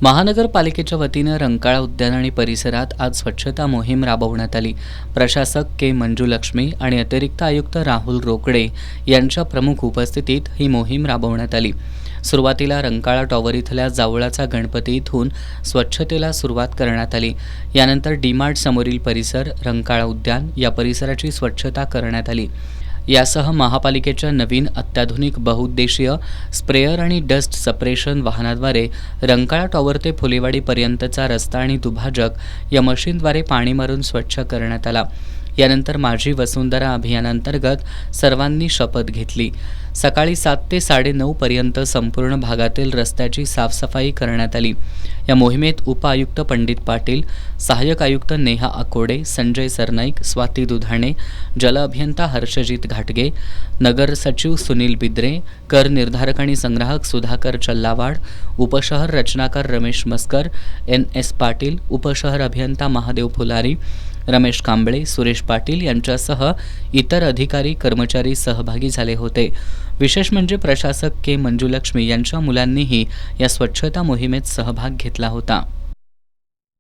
महानगरपालिकेच्या वतीनं रंकाळा उद्यान आणि परिसरात आज स्वच्छता मोहीम राबवण्यात आली। प्रशासक के मंजुलक्ष्मी आणि अतिरिक्त आयुक्त राहुल रोकडे यांच्या प्रमुख उपस्थितीत ही मोहीम राबवण्यात आली। सुरुवातीला रंकाळा टॉवर इथल्या जावळाचा गणपती इथून स्वच्छतेला सुरुवात करण्यात आली। यानंतर डीमार्ट समोरील परिसर, रंकाळा उद्यान या परिसराची स्वच्छता करण्यात आली। यासह महापालिकेच्या नवीन अत्याधुनिक बहुउद्देशीय स्प्रेअर आणि डस्ट सपरेशन वाहनाद्वारे रंकाळा टॉवर ते फुलेवाडीपर्यंतचा रस्ता आणि दुभाजक या मशीनद्वारे पाणी मारून स्वच्छ करण्यात आला। यानंतर माझी वसुंधरा अभियानांतर्गत सर्वांनी शपथ घेतली। सकाळी 7 ते 9:30 पर्यंत संपूर्ण भागातील रस्त्याची साफसफाई करण्यात आली। या मोहिमेत उपआयुक्त पंडित पाटील, सहाय्यक आयुक्त नेहा अकोडे, संजय सरनाईक, स्वाती दुधाणे, जल अभियंता हर्षजित घाटगे, नगर सचिव सुनील बिद्रे, कर निर्धारक आणि संग्राहक सुधाकर चल्लावाड, उपशहर रचनाकार रमेश मस्कर, NS पाटील, उपशहर अभियंता महादेव फुलारी, रमेश कांबळे, सुरेश पाटील यांच्यासह इतर अधिकारी कर्मचारी सहभागी झाले होते। विशेष म्हणजे प्रशासक के मंजुलक्ष्मी यांच्या मुलांनीही या स्वच्छता मोहिमेत सहभाग घेतला होता।